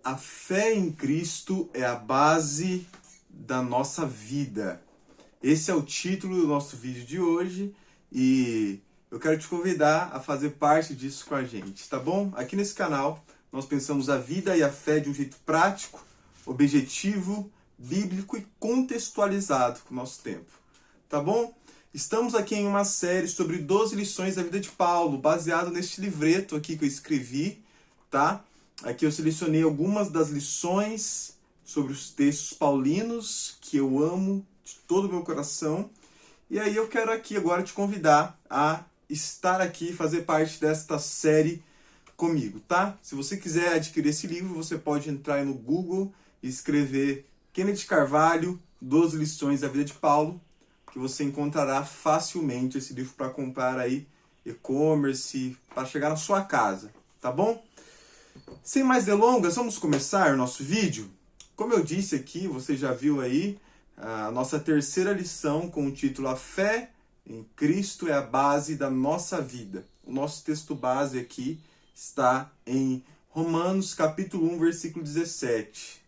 A fé em Cristo é a base da nossa vida. Esse é o título do nosso vídeo de hoje e eu quero te convidar a fazer parte disso com a gente, tá bom? Aqui nesse canal nós pensamos a vida e a fé de um jeito prático, objetivo, bíblico e contextualizado com o nosso tempo, tá bom? Estamos aqui em uma série sobre 12 lições da vida de Paulo, baseado neste livreto aqui que eu escrevi, tá? Aqui eu selecionei algumas das lições sobre os textos paulinos que eu amo de todo o meu coração. E aí eu quero aqui agora te convidar a estar aqui e fazer parte desta série comigo, tá? Se você quiser adquirir esse livro, você pode entrar aí no Google e escrever Kenneth Carvalho, 12 lições da vida de Paulo, que você encontrará facilmente esse livro para comprar aí, e-commerce, para chegar na sua casa, tá bom? Sem mais delongas, vamos começar o nosso vídeo. Como eu disse aqui, você já viu aí a nossa terceira lição com o título A Fé em Cristo é a base da nossa vida. O nosso texto base aqui está em Romanos capítulo 1, versículo 17.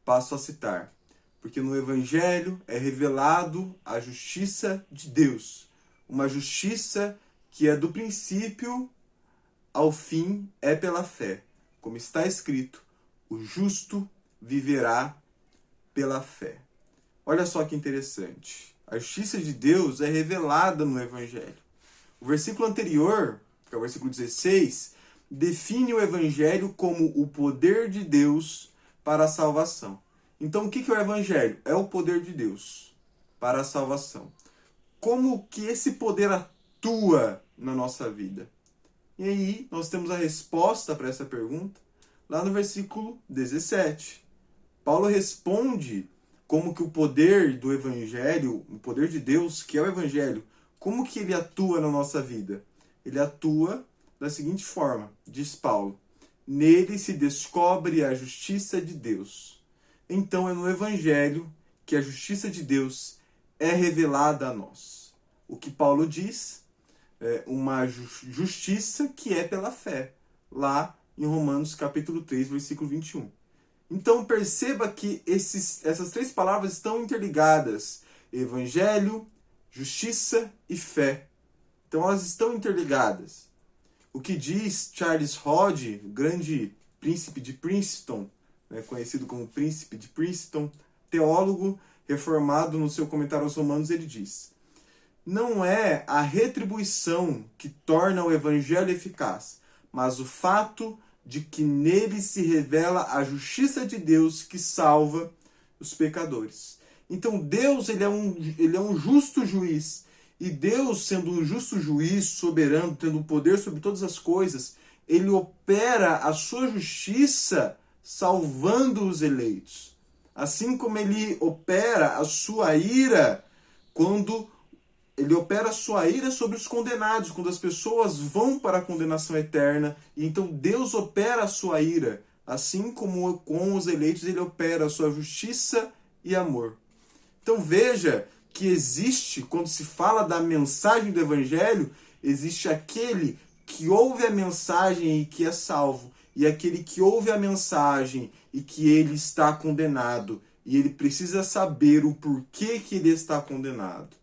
Passo a citar. Porque no Evangelho é revelado a justiça de Deus. Uma justiça que é do princípio ao fim é pela fé. Como está escrito, o justo viverá pela fé. Olha só que interessante. A justiça de Deus é revelada no Evangelho. O versículo anterior, que é o versículo 16, define o Evangelho como o poder de Deus para a salvação. Então, o que é o Evangelho? É o poder de Deus para a salvação. Como que esse poder atua na nossa vida? E aí, nós temos a resposta para essa pergunta lá no versículo 17. Paulo responde como que o poder do Evangelho, o poder de Deus, que é o Evangelho, como que ele atua na nossa vida? Ele atua da seguinte forma, diz Paulo, nele se descobre a justiça de Deus. Então é no Evangelho que a justiça de Deus é revelada a nós. O que Paulo diz é uma justiça que é pela fé, lá em Romanos capítulo 3, versículo 21. Então perceba que essas três palavras estão interligadas. Evangelho, justiça e fé. Então elas estão interligadas. O que diz Charles Hodge, o grande príncipe de Princeton, conhecido como príncipe de Princeton, teólogo reformado, no seu comentário aos Romanos, ele diz: não é a retribuição que torna o Evangelho eficaz, mas o fato de que nele se revela a justiça de Deus que salva os pecadores. Então Deus ele é um justo juiz. E Deus, sendo um justo juiz, soberano, tendo poder sobre todas as coisas, ele opera a sua justiça salvando os eleitos. Assim como ele opera a sua ira quando ele opera a sua ira sobre os condenados, quando as pessoas vão para a condenação eterna. E então Deus opera a sua ira, assim como com os eleitos ele opera a sua justiça e amor. Então veja que existe, quando se fala da mensagem do Evangelho, existe aquele que ouve a mensagem e que é salvo, e aquele que ouve a mensagem e que ele está condenado. E ele precisa saber o porquê que ele está condenado.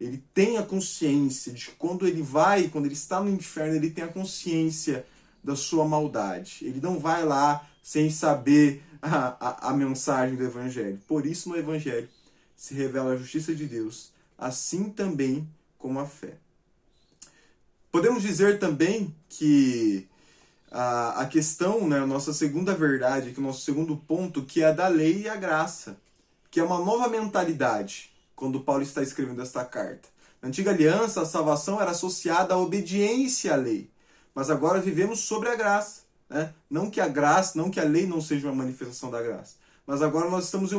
Ele tem a consciência de que quando ele está no inferno, ele tem a consciência da sua maldade. Ele não vai lá sem saber a mensagem do Evangelho. Por isso, no Evangelho se revela a justiça de Deus, assim também como a fé. Podemos dizer também que a questão, a nossa segunda verdade, que o nosso segundo ponto, que é a da lei e a graça, que é uma nova mentalidade, quando Paulo está escrevendo esta carta. Na antiga aliança, a salvação era associada à obediência à lei. Mas agora vivemos sobre a graça. Não que a graça, não que a lei não seja uma manifestação da graça. Mas agora nós estamos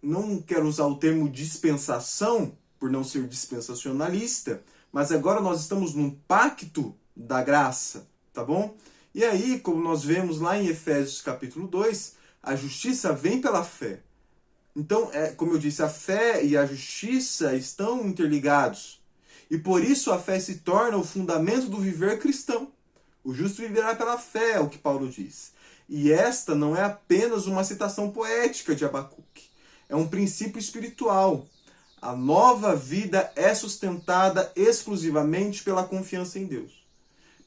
não quero usar o termo dispensação, por não ser dispensacionalista, mas agora nós estamos num pacto da graça, tá bom? E aí, como nós vemos lá em Efésios capítulo 2, a justiça vem pela fé. Então, como eu disse, a fé e a justiça estão interligados. E por isso a fé se torna o fundamento do viver cristão. O justo viverá pela fé, é o que Paulo diz. E esta não é apenas uma citação poética de Abacuque. É um princípio espiritual. A nova vida é sustentada exclusivamente pela confiança em Deus.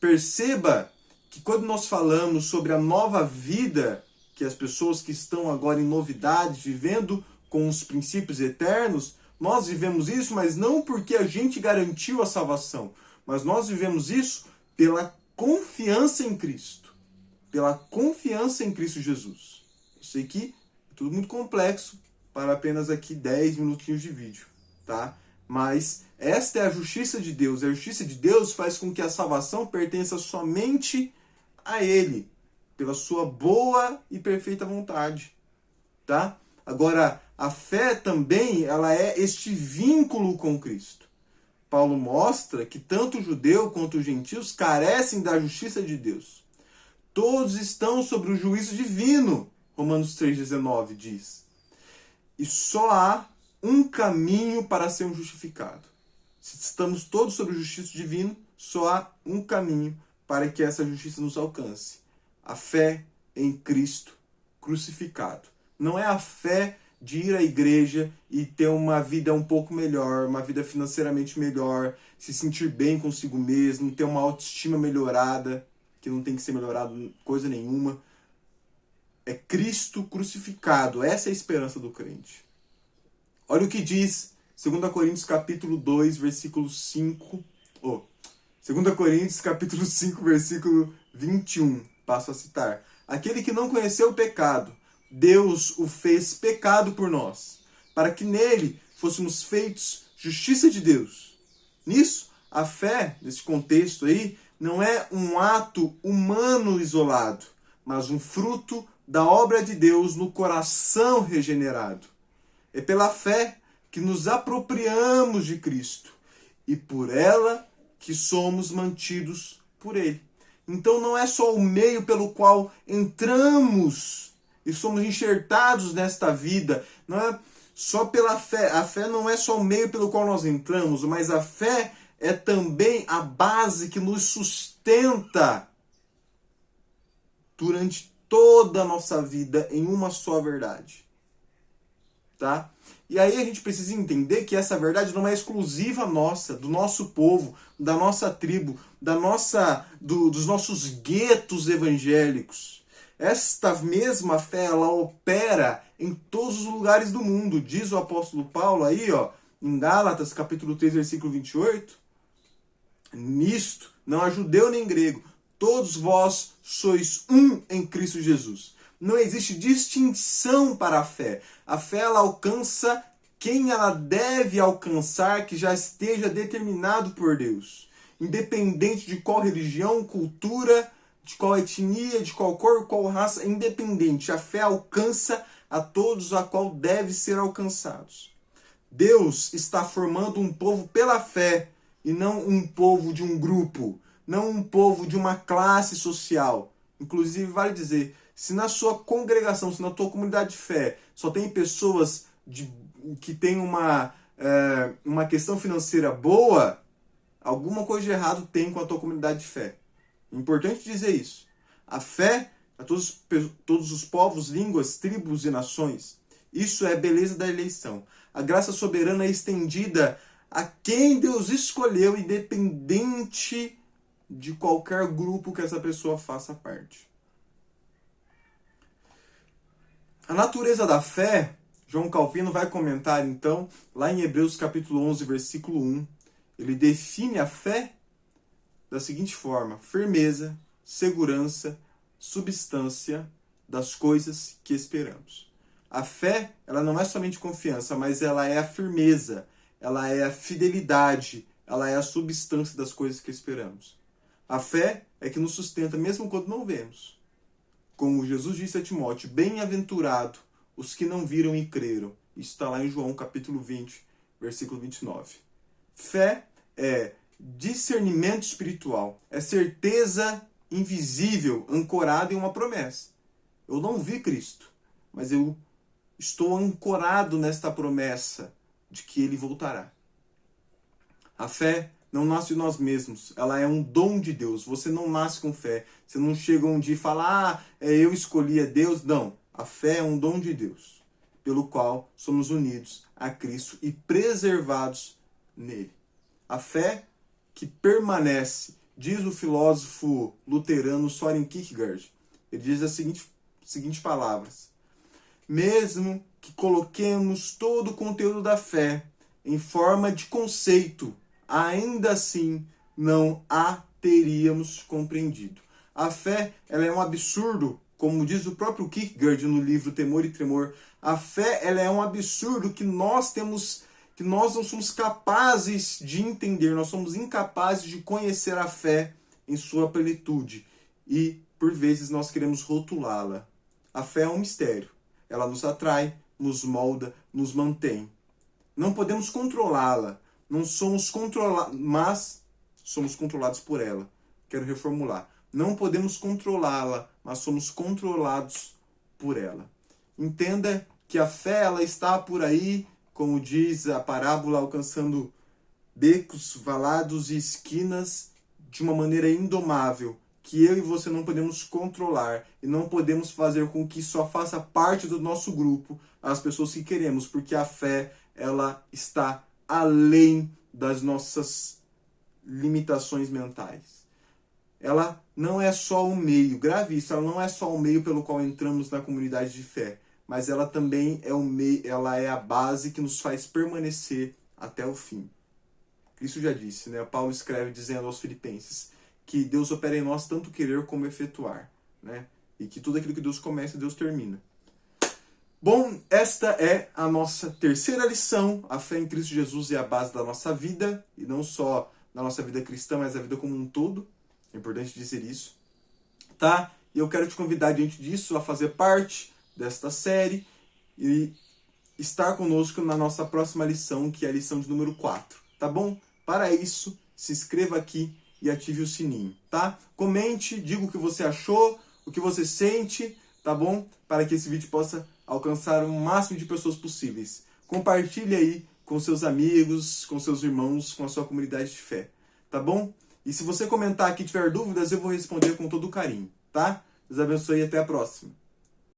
Perceba que quando nós falamos sobre a nova vida, que as pessoas que estão agora em novidade, vivendo com os princípios eternos, nós vivemos isso, mas não porque a gente garantiu a salvação, mas nós vivemos isso pela confiança em Cristo. Pela confiança em Cristo Jesus. Eu sei que é tudo muito complexo para apenas aqui 10 minutinhos de vídeo, tá? Mas esta é a justiça de Deus. A justiça de Deus faz com que a salvação pertença somente a Ele, pela sua boa e perfeita vontade, tá? Agora, a fé também, ela é este vínculo com Cristo. Paulo mostra que tanto o judeu quanto os gentios carecem da justiça de Deus. Todos estão sobre o juízo divino, Romanos 3,19 diz. E só há um caminho para ser justificado. Se estamos todos sob o justiça divino, só há um caminho para que essa justiça nos alcance. A fé em Cristo crucificado. Não é a fé de ir à igreja e ter uma vida um pouco melhor, uma vida financeiramente melhor, se sentir bem consigo mesmo, ter uma autoestima melhorada, que não tem que ser melhorado coisa nenhuma. É Cristo crucificado. Essa é a esperança do crente. Olha o que diz 2 Coríntios capítulo 2, versículo 5. 2 Coríntios capítulo 5, versículo 21. Passo a citar. Aquele que não conheceu o pecado, Deus o fez pecado por nós, para que nele fôssemos feitos justiça de Deus. Nisso, a fé, nesse contexto aí, não é um ato humano isolado, mas um fruto da obra de Deus no coração regenerado. É pela fé que nos apropriamos de Cristo e por ela que somos mantidos por Ele. Então não é só o meio pelo qual entramos e somos enxertados nesta vida, não é só pela fé. A fé não é só o meio pelo qual nós entramos, mas a fé é também a base que nos sustenta durante toda a nossa vida em uma só verdade. Tá? E aí a gente precisa entender que essa verdade não é exclusiva nossa, do nosso povo, da nossa tribo, dos nossos guetos evangélicos. Esta mesma fé, ela opera em todos os lugares do mundo. Diz o apóstolo Paulo aí, em Gálatas, capítulo 3, versículo 28. Nisto, não há judeu nem grego, todos vós sois um em Cristo Jesus. Não existe distinção para a fé. A fé, ela alcança quem ela deve alcançar, que já esteja determinado por Deus. Independente de qual religião, cultura, de qual etnia, de qual cor, qual raça, independente. A fé alcança a todos a qual deve ser alcançados. Deus está formando um povo pela fé e não um povo de um grupo, não um povo de uma classe social. Inclusive, vale dizer, se na sua congregação, se na tua comunidade de fé, só tem pessoas que têm uma questão financeira boa, alguma coisa de errado tem com a tua comunidade de fé. É importante dizer isso. A fé a todos os povos, línguas, tribos e nações. Isso é a beleza da eleição. A graça soberana é estendida a quem Deus escolheu, independente de qualquer grupo que essa pessoa faça parte. A natureza da fé, João Calvino vai comentar então, lá em Hebreus capítulo 11, versículo 1. Ele define a fé da seguinte forma: firmeza, segurança, substância das coisas que esperamos. A fé, ela não é somente confiança, mas ela é a firmeza, ela é a fidelidade, ela é a substância das coisas que esperamos. A fé é que nos sustenta mesmo quando não vemos. Como Jesus disse a Timóteo, bem-aventurado os que não viram e creram. Isso está lá em João capítulo 20, versículo 29. Fé é discernimento espiritual, é certeza invisível, ancorada em uma promessa. Eu não vi Cristo, mas eu estou ancorado nesta promessa de que Ele voltará. A fé não nasce de nós mesmos, ela é um dom de Deus. Você não nasce com fé, você não chega um dia e fala, eu escolhi a Deus. Não, a fé é um dom de Deus, pelo qual somos unidos a Cristo e preservados nele. A fé que permanece, diz o filósofo luterano Søren Kierkegaard, ele diz as seguintes palavras: mesmo que coloquemos todo o conteúdo da fé em forma de conceito, ainda assim não a teríamos compreendido. A fé, ela é um absurdo, como diz o próprio Kierkegaard no livro Temor e Tremor. A fé, ela é um absurdo que nós não somos capazes de entender, nós somos incapazes de conhecer a fé em sua plenitude. E, por vezes, nós queremos rotulá-la. A fé é um mistério. Ela nos atrai, nos molda, nos mantém. Não podemos controlá-la, não somos controlados, mas somos controlados por ela. Quero reformular. Não podemos controlá-la, mas somos controlados por ela. Entenda que a fé, ela está por aí, como diz a parábola, alcançando becos, valados e esquinas de uma maneira indomável, que eu e você não podemos controlar e não podemos fazer com que só faça parte do nosso grupo as pessoas que queremos, porque a fé, ela está além das nossas limitações mentais. Ela não é só um meio, grave isso, ela não é só um meio pelo qual entramos na comunidade de fé, mas ela também é um meio, ela é a base que nos faz permanecer até o fim. Cristo já disse, né? Paulo escreve dizendo aos Filipenses que Deus opera em nós tanto querer como efetuar, né? E que tudo aquilo que Deus começa, Deus termina. Bom, esta é a nossa terceira lição. A fé em Cristo Jesus é a base da nossa vida, e não só da nossa vida cristã, mas da vida como um todo. É importante dizer isso, tá? E eu quero te convidar, diante disso, a fazer parte desta série e estar conosco na nossa próxima lição, que é a lição de número 4, tá bom? Para isso, se inscreva aqui e ative o sininho, tá? Comente, diga o que você achou, o que você sente, tá bom? Para que esse vídeo possa alcançar o máximo de pessoas possíveis. Compartilhe aí com seus amigos, com seus irmãos, com a sua comunidade de fé, tá bom? E se você comentar aqui e tiver dúvidas, eu vou responder com todo carinho, tá? Deus abençoe e até a próxima.